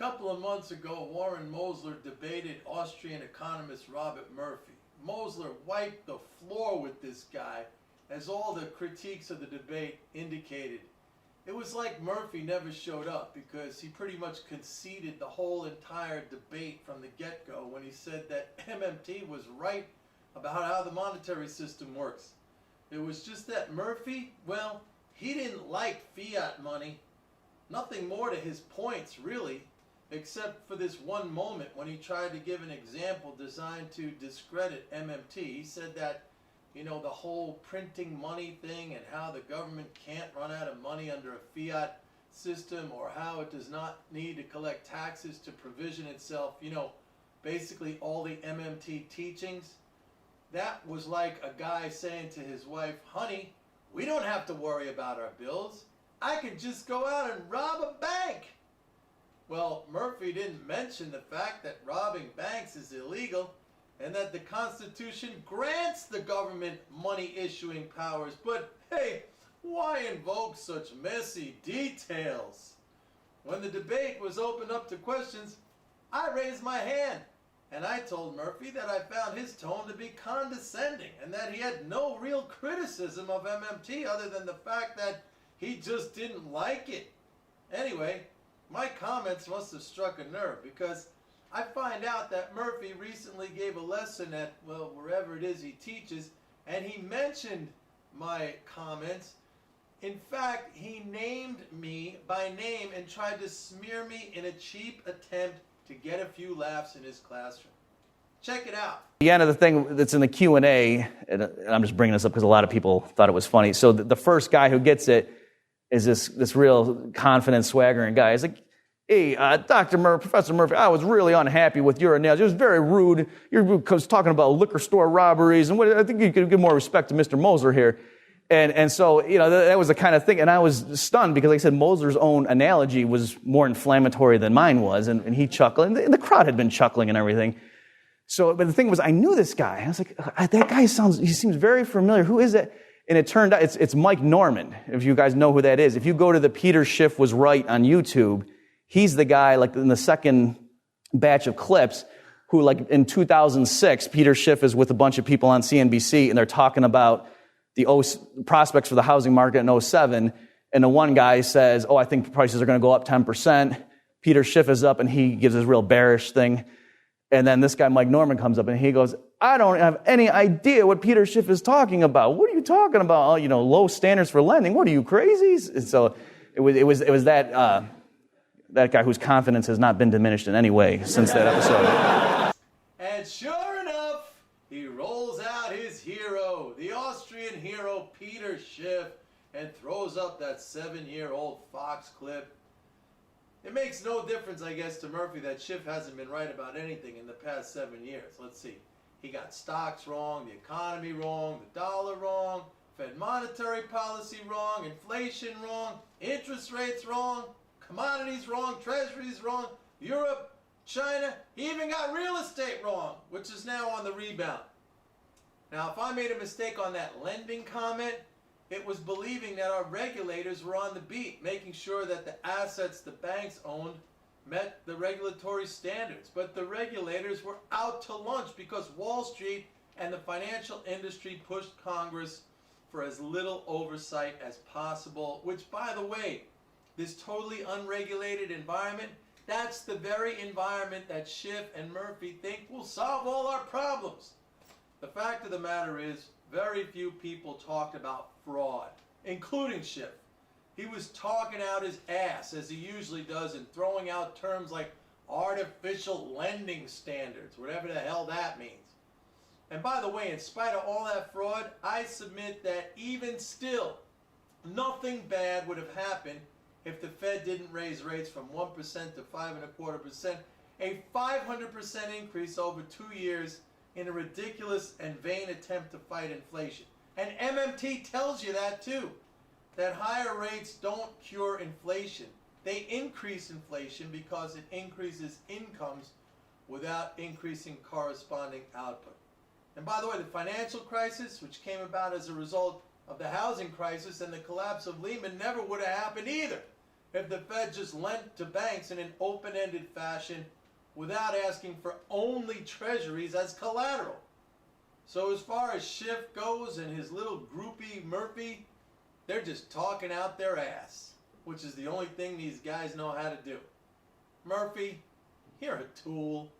couple of months ago, Warren Mosler debated Austrian economist Robert Murphy. Mosler wiped the floor with this guy, as all the critiques of the debate indicated. It was like Murphy never showed up because he pretty much conceded the whole entire debate from the get-go when he said that MMT was right about how the monetary system works. It was just that Murphy, well, he didn't like fiat money. Nothing more to his points, really, except for this one moment when he tried to give an example designed to discredit MMT. He said that, the whole printing money thing and how the government can't run out of money under a fiat system, or how it does not need to collect taxes to provision itself, basically all the MMT teachings. That was like a guy saying to his wife, honey, we don't have to worry about our bills. I could just go out and rob a bank. Well, Murphy didn't mention the fact that robbing banks is illegal and that the Constitution grants the government money issuing powers. But hey, why invoke such messy details? When the debate was opened up to questions, I raised my hand and I told Murphy that I found his tone to be condescending and that he had no real criticism of MMT other than the fact that he just didn't like it. Anyway, my comments must have struck a nerve because I find out that Murphy recently gave a lesson at, wherever it is he teaches, and he mentioned my comments. In fact, he named me by name and tried to smear me in a cheap attempt to get a few laughs in his classroom. Check it out. The end of the thing that's in the Q&A, and I'm just bringing this up because a lot of people thought it was funny. So the first guy who gets it is this real confident, swaggering guy. He's like, hey, Professor Murphy, I was really unhappy with your analogy. It was very rude. You're talking about liquor store robberies, and I think you could give more respect to Mr. Mosler here. And so, that was the kind of thing, and I was stunned because, like I said, Mosler's own analogy was more inflammatory than mine was, and he chuckled, and the crowd had been chuckling and everything. So, but the thing was, I knew this guy. I was like, that guy he seems very familiar. Who is it? And it turned out it's Mike Norman, if you guys know who that is. If you go to the Peter Schiff Was Right on YouTube, he's the guy, like in the second batch of clips, who, like in 2006, Peter Schiff is with a bunch of people on CNBC, and they're talking about the prospects for the housing market in '07, and the one guy says, I think prices are going to go up 10%. Peter Schiff is up, and he gives this real bearish thing. And then this guy, Mike Norman, comes up, and he goes, I don't have any idea what Peter Schiff is talking about. What are you talking about? Low standards for lending. What are you, crazy? And so it was that guy whose confidence has not been diminished in any way since that episode. And sure enough, he rolls out his hero, the Austrian hero Peter Schiff, and throws up that 7-year-old Fox clip. It makes no difference, I guess, to Murphy that Schiff hasn't been right about anything in the past 7 years. Let's see. He got stocks wrong, the economy wrong, the dollar wrong, Fed monetary policy wrong, inflation wrong, interest rates wrong, commodities wrong, treasuries wrong, Europe, China. He even got real estate wrong, which is now on the rebound. Now, if I made a mistake on that lending comment, it was believing that our regulators were on the beat, making sure that the assets the banks owned met the regulatory standards. But the regulators were out to lunch because Wall Street and the financial industry pushed Congress for as little oversight as possible, which, by the way, this totally unregulated environment, that's the very environment that Schiff and Murphy think will solve all our problems. The fact of the matter is, very few people talked about fraud, including Schiff. He was talking out his ass, as he usually does, and throwing out terms like artificial lending standards, whatever the hell that means. And by the way, in spite of all that fraud, I submit that even still, nothing bad would have happened if the Fed didn't raise rates from 1% to 5.25%, a 500% increase over 2 years in a ridiculous and vain attempt to fight inflation. And MMT tells you that too, that higher rates don't cure inflation. They increase inflation because it increases incomes without increasing corresponding output. And by the way, the financial crisis, which came about as a result of the housing crisis and the collapse of Lehman, never would have happened either if the Fed just lent to banks in an open-ended fashion without asking for only treasuries as collateral. So as far as Schiff goes and his little groupie Murphy, they're just talking out their ass, which is the only thing these guys know how to do. Murphy, you're a tool.